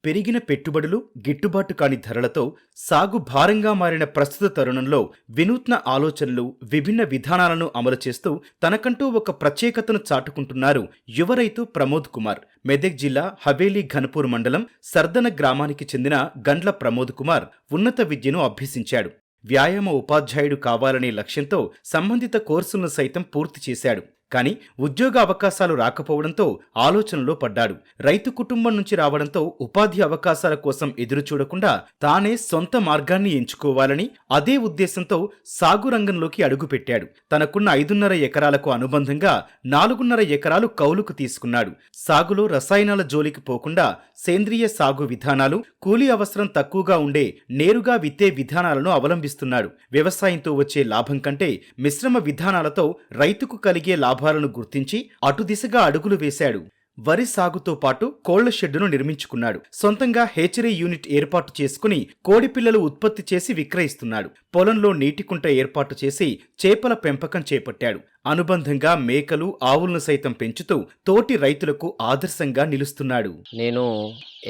పెరిగిన పెట్టుబడులు, గిట్టుబాటు కాని ధరలతో సాగు భారంగా మారిన ప్రస్తుత తరుణంలో వినూత్న ఆలోచనలు, విభిన్న విధానాలను అమలు చేస్తూ తనకంటూ ఒక ప్రత్యేకతను చాటుకుంటున్నారు యువ రైతు ప్రమోద్ కుమార్. మెదక్ జిల్లా హవేలీ ఘనపూర్ మండలం సర్దన గ్రామానికి చెందిన గండ్ల ప్రమోద్ కుమార్ ఉన్నత విద్యను అభ్యసించాడు. వ్యాయామ ఉపాధ్యాయుడు కావాలనే లక్ష్యంతో సంబంధిత కోర్సులను సైతం పూర్తి చేశాడు. కానీ ఉద్యోగ అవకాశాలు రాకపోవడంతో ఆలోచనలో పడ్డాడు. రైతు కుటుంబం నుంచి రావడంతో ఉపాధి అవకాశాల కోసం ఎదురు చూడకుండా తానే సొంత మార్గాన్ని ఎంచుకోవాలని అదే ఉద్దేశంతో సాగు రంగంలోకి అడుగుపెట్టాడు. తనకున్న 5.5 ఎకరాలకు అనుబంధంగా 4.5 ఎకరాలు కౌలుకు తీసుకున్నాడు. సాగులో రసాయనాల జోలికి పోకుండా సేంద్రియ సాగు విధానాలు, కూలీ అవసరం తక్కువగా ఉండే నేరుగా విత్తే విధానాలను అవలంబిస్తున్నాడు. వ్యవసాయంతో వచ్చే లాభం కంటే మిశ్రమ విధానాలతో రైతుకు కలిగే లాభాలను గుర్తించి అటు దిశగా అడుగులు వేశాడు. వరి సాగుతో పాటు కోళ్ల షెడ్డును నిర్మించుకున్నాడు. సొంతంగా హేచరీ యూనిట్ ఏర్పాటు చేసుకుని కోడిపిల్లలు ఉత్పత్తి చేసి విక్రయిస్తున్నాడు. పొలంలో నీటికుంట ఏర్పాటు చేసి చేపల పెంపకం చేపట్టాడు. అనుబంధంగా మేకలు, ఆవులను సైతం పెంచుతూ తోటి రైతులకు ఆదర్శంగా నిలుస్తున్నాడు. నేను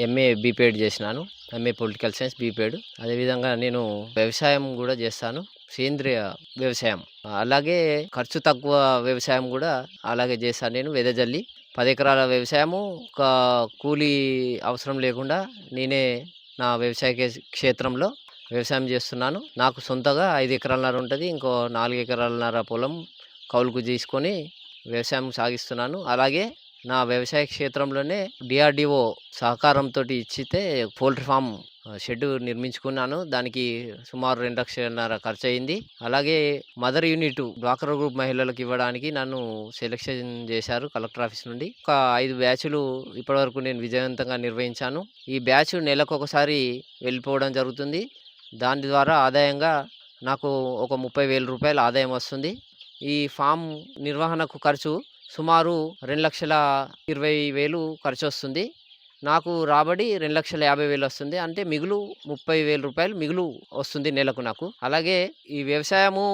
ఎంఏ బీపీఎడ్ చేసినాను. MA political science BPEd. అదేవిధంగా నేను వ్యవసాయం కూడా చేస్తాను. సేంద్రియ వ్యవసాయం, అలాగే ఖర్చు తక్కువ వ్యవసాయం కూడా అలాగే చేస్తాను. నేను వెదజల్లి 10 ఎకరాల వ్యవసాయము, ఒక కూలీ అవసరం లేకుండా నేనే నా వ్యవసాయ క్షేత్రంలో వ్యవసాయం చేస్తున్నాను. నాకు సొంతగా 5 ఎకరాలన్నర ఉంటుంది. ఇంకో 4 ఎకరాలన్నర పొలం కౌలుకు తీసుకొని వ్యవసాయం సాగిస్తున్నాను. అలాగే నా వ్యవసాయ క్షేత్రంలోనే డిఆర్డిఓ సహకారంతో ఇచ్చితే పౌల్ట్రీ ఫామ్ షెడ్ నిర్మించుకున్నాను. దానికి సుమారు 2 లక్షలన్నర ఖర్చు అయింది. అలాగే మదర్ యూనిట్ డ్వాక్రా గ్రూప్ మహిళలకు ఇవ్వడానికి నన్ను సెలెక్షన్ చేశారు కలెక్టర్ ఆఫీస్ నుండి. ఒక 5 బ్యాచ్లు ఇప్పటివరకు నేను విజయవంతంగా నిర్వహించాను. ఈ బ్యాచ్ నెలకు ఒకసారి వెళ్ళిపోవడం జరుగుతుంది. దాని ద్వారా ఆదాయంగా నాకు ఒక 30,000 రూపాయల ఆదాయం వస్తుంది. ఈ ఫామ్ నిర్వహణకు ఖర్చు సుమారు 2,20,000 ఖర్చు వస్తుంది. నాకు రాబడి 2,50,000 వస్తుంది. అంటే మిగులు 30,000 రూపాయలు మిగులు వస్తుంది నెలకు నాకు. అలాగే ఈ వ్యవసాయము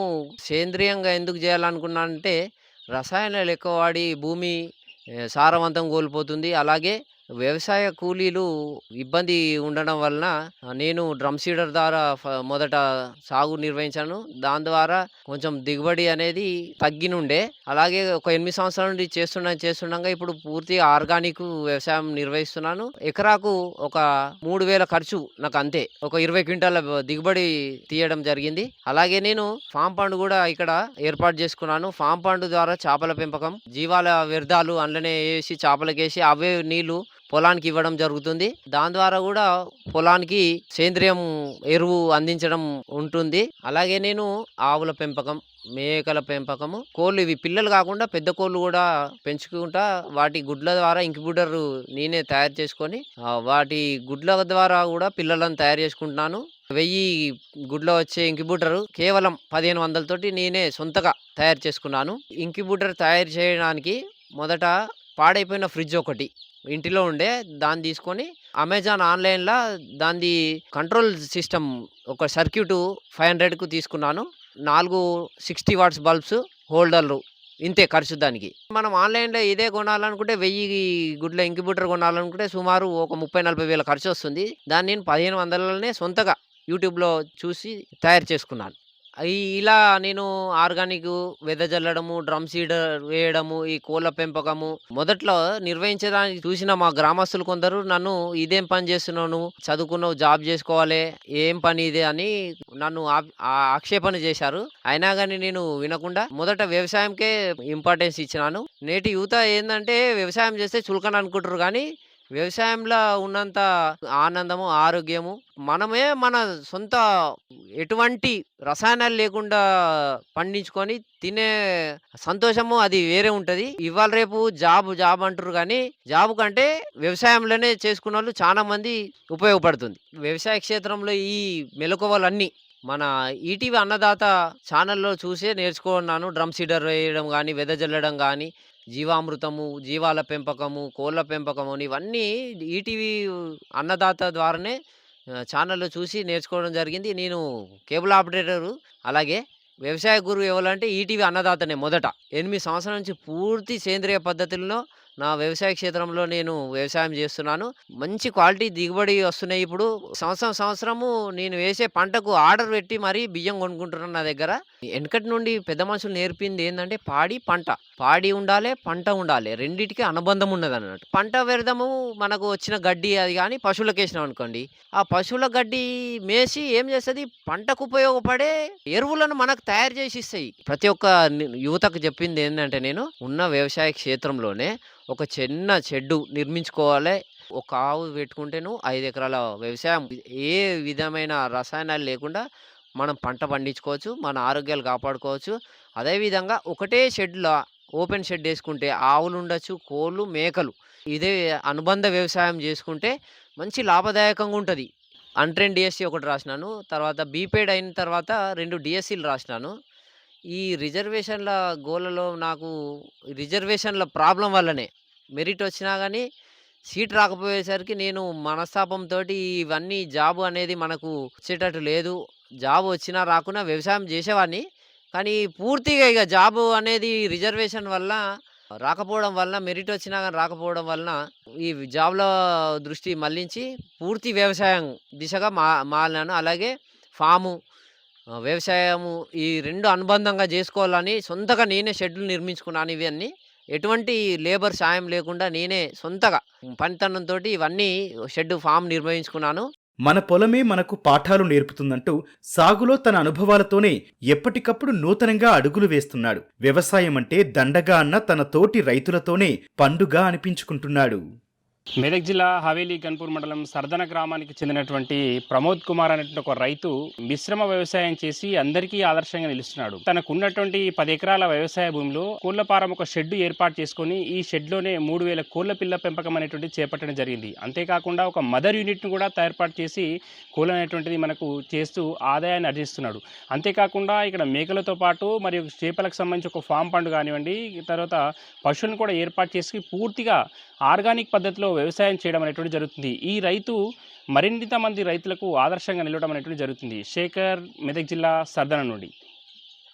సేంద్రియంగా ఎందుకు చేయాలనుకున్నానంటే, రసాయనాలు ఎక్కువ వాడి భూమి సారవంతం కోల్పోతుంది. అలాగే వ్యవసాయ కూలీలు ఇబ్బంది ఉండడం వలన నేను డ్రమ్ సీడర్ ద్వారా మొదట సాగు నిర్వహించాను. దాని ద్వారా కొంచెం దిగుబడి అనేది తగ్గినుండే. అలాగే ఒక 8 సంవత్సరాల నుండి చేస్తుండగా ఇప్పుడు పూర్తిగా ఆర్గానిక్ వ్యవసాయం నిర్వహిస్తున్నాను. ఎకరాకు ఒక 3,000 ఖర్చు నాకు అంతే. ఒక 20 క్వింటాల దిగుబడి తీయడం జరిగింది. అలాగే నేను ఫామ్ పండు కూడా ఇక్కడ ఏర్పాటు చేసుకున్నాను. ఫామ్ పండు ద్వారా చేపల పెంపకం, జీవాల వ్యర్థాలు అందులోనే వేసి చేపలకేసి అవే నీళ్లు పొలానికి ఇవ్వడం జరుగుతుంది. దాని ద్వారా కూడా పొలానికి సేంద్రియం ఎరువు అందించడం ఉంటుంది. అలాగే నేను ఆవుల పెంపకం, మేకల పెంపకము, కోళ్ళు ఇవి పిల్లలు కాకుండా పెద్ద కోళ్ళు కూడా పెంచుకుంటా. వాటి గుడ్ల ద్వారా ఇంక్యుబేటర్ నేనే తయారు చేసుకొని వాటి గుడ్ల ద్వారా కూడా పిల్లలను తయారు చేసుకుంటున్నాను. 1000 గుడ్ల వచ్చే ఇంక్యుబేటర్ కేవలం 1,500 తోటి నేనే సొంతగా తయారు చేసుకున్నాను. ఇంక్యుబేటర్ తయారు చేయడానికి మొదట పాడైపోయిన ఫ్రిడ్జ్ ఒకటి ఇంటిలో ఉండే, దాన్ని తీసుకొని అమెజాన్ ఆన్లైన్లో దాని కంట్రోల్ సిస్టమ్ ఒక సర్క్యూట్ 500కు తీసుకున్నాను. 4 60 వాట్స్ బల్బ్స్, హోల్డర్లు, ఇంతే ఖర్చు దానికి. మనం ఆన్లైన్లో ఇదే కొనాలనుకుంటే 1000 గుడ్ల ఇంక్యుబేటర్ కొనాలనుకుంటే సుమారు ఒక 30-40 వేల ఖర్చు వస్తుంది. దాన్ని నేను 1,500లోనే సొంతగా యూట్యూబ్లో చూసి తయారు చేసుకున్నాను. ఇలా నేను ఆర్గానిక్ వెదజల్లడము, డ్రమ్ సీడర్ వేయడము, ఈ కోళ్ళ పెంపకము మొదట్లో నిర్వహించడానికి చూసిన మా గ్రామస్తులు కొందరు నన్ను ఇదేం పని చేస్తున్నావు, నువ్వు చదువుకున్నావు, జాబ్ చేసుకోవాలి, ఏం పని ఇదే అని నన్ను ఆక్షేపణ చేశారు. అయినా కానీ నేను వినకుండా మొదట వ్యవసాయంకే ఇంపార్టెన్స్ ఇచ్చినాను. నేటి యువత ఏంటంటే వ్యవసాయం చేస్తే చులకన అనుకుంటారు, కానీ వ్యవసాయంలో ఉన్నంత ఆనందము, ఆరోగ్యము, మనమే మన సొంత ఎటువంటి రసాయనాలు లేకుండా పండించుకొని తినే సంతోషము అది వేరే ఉంటుంది. ఇవాళ రేపు జాబ్ అంటారు, కానీ జాబ్ కంటే వ్యవసాయంలోనే చేసుకున్న వాళ్ళు చాలా మంది ఉపయోగపడుతుంది. వ్యవసాయ క్షేత్రంలో ఈ మెలకువలన్నీ మన ఈటీవీ అన్నదాత ఛానల్లో చూసే నేర్చుకున్నాను. డ్రమ్ సీడర్ వేయడం కానీ, వెదజల్లడం కానీ, జీవామృతము, జీవాల పెంపకము, కోళ్ళ పెంపకము, ఇవన్నీ ఈటీవీ అన్నదాత ద్వారానే ఛానల్లో చూసి నేర్చుకోవడం జరిగింది. నేను కేబుల్ ఆపరేటరు. అలాగే వ్యవసాయ గురువు ఎవరంటే ఈటీవీ అన్నదాతనే. మొదట 8 సంవత్సరాల నుంచి పూర్తి సేంద్రియ పద్ధతుల్లో నా వ్యవసాయ క్షేత్రంలో నేను వ్యవసాయం చేస్తున్నాను. మంచి క్వాలిటీ దిగుబడి వస్తున్నాయి ఇప్పుడు. సంవత్సరము నేను వేసే పంటకు ఆర్డర్ పెట్టి మరీ బియ్యం కొనుక్కుంటున్నారు నా దగ్గర. ఎనకటి నుండి పెద్ద మనుషులు నేర్పింది ఏందంటే పాడి, పంట. పాడి ఉండాలే, పంట ఉండాలే. రెండిటికి అనుబంధం ఉన్నదన్నట్టు. పంట వ్యర్థము మనకు వచ్చిన గడ్డి అది గాని పశువులకేసినాం అనుకోండి, ఆ పశువుల గడ్డి మేసి ఏం చేస్తది, పంటకు ఉపయోగపడే ఎరువులను మనకు తయారు చేసి ఇస్తాయి. ప్రతి ఒక్క యువతకు చెప్పింది ఏందంటే నేను, ఉన్న వ్యవసాయ క్షేత్రంలోనే ఒక చిన్న షెడ్డు నిర్మించుకోవాలే. ఒక ఆవు పెట్టుకుంటే నువ్వు 5 ఎకరాల వ్యవసాయం ఏ విధమైన రసాయనాలు లేకుండా మనం పంట పండించుకోవచ్చు. మన ఆరోగ్యాలు కాపాడుకోవచ్చు. అదేవిధంగా ఒకటే షెడ్‌లా ఓపెన్ షెడ్ ఏసుకుంటే ఆవులుండొచ్చు, కోళ్ళు, మేకలు. ఇదే అనుబంధ వ్యవసాయం చేసుకుంటే మంచి లాభదాయకంగా ఉంటది. అన్‌ట్రైన్డ్ డీఎస్సీ ఒకటి రాసినాను. తర్వాత బీపేడ్ అయిన తర్వాత 2 డీఎస్సీలు రాసినాను. ఈ రిజర్వేషన్‌ల గోలలో నాకు రిజర్వేషన్‌ల ప్రాబ్లమ్ వల్లనే మెరిట్ వచ్చినా గానీ సీట్ రాకపోయేసరికి నేను మనస్తాపంతోటి ఇవన్నీ జాబ్ అనేది మనకు వచ్చేటట్టు లేదు. జాబ్ వచ్చినా రాకున్నా వ్యవసాయం చేసేవాడిని. కానీ పూర్తిగా ఇక జాబు అనేది రిజర్వేషన్ వల్ల రాకపోవడం వలన మెరిట్ వచ్చినా గాని రాకపోవడం వలన ఈ జాబ్‌ల దృష్టి మళ్లించి పూర్తి వ్యవసాయం దిశగా మారాను. అలాగే ఫాము, వ్యవసాయము ఈ 2 అనుబంధంగా జేసుకోవాలని సొంతగా నేనే షెడ్‌లు నిర్మించుకున్నాను ఇవన్నీ. ఎటువంటి లేబర్ సాయం లేకుండా నేనే సొంతగా పనితనంతోటి ఇవన్నీ షెడ్, ఫామ్ నిర్మించుకున్నాను. మన పొలమే మనకు పాఠాలు నేర్పుతుందంటూ సాగులో తన అనుభవాలతోనే ఎప్పటికప్పుడు నూతనంగా అడుగులు వేస్తున్నాడు. వ్యవసాయం అంటే దండగా అన్న తన తోటి రైతులతోనే పండుగ అనిపించుకుంటున్నాడు. మెదక్ జిల్లా హవేలీ గన్పూర్ మండలం సర్దన గ్రామానికి చెందినటువంటి ప్రమోద్ కుమార్ అనేటువంటి ఒక రైతు మిశ్రమ వ్యవసాయం చేసి అందరికీ ఆదర్శంగా నిలుస్తున్నాడు. తనకున్నటువంటి 10 ఎకరాల వ్యవసాయ భూమిలో కోళ్ల ఫారం ఒక షెడ్ ఏర్పాటు చేసుకుని ఈ షెడ్లోనే 3000 కోళ్ల పిల్ల పెంపకం అనేటువంటి చేపట్టడం జరిగింది. అంతేకాకుండా ఒక మదర్ యూనిట్ను కూడా ఏర్పాటు చేసి కోళ్ళు అనేటువంటిది మనకు చేస్తూ ఆదాయాన్ని ఆర్జిస్తున్నాడు. అంతేకాకుండా ఇక్కడ మేకలతో పాటు మరియు చేపలకు సంబంధించి ఒక ఫామ్ పండు కానివ్వండి, తర్వాత పశువులను కూడా ఏర్పాటు చేసి పూర్తిగా ఆర్గానిక్ పద్ధతిలో వ్యవసాయం చేయడం అనేటువంటి జరుగుతుంది. ఈ రైతు మరింత మంది రైతులకు ఆదర్శంగా నిలవడం అనేటువంటి జరుగుతుంది. శేఖర్, మెదక్ జిల్లా సర్దన నుండి.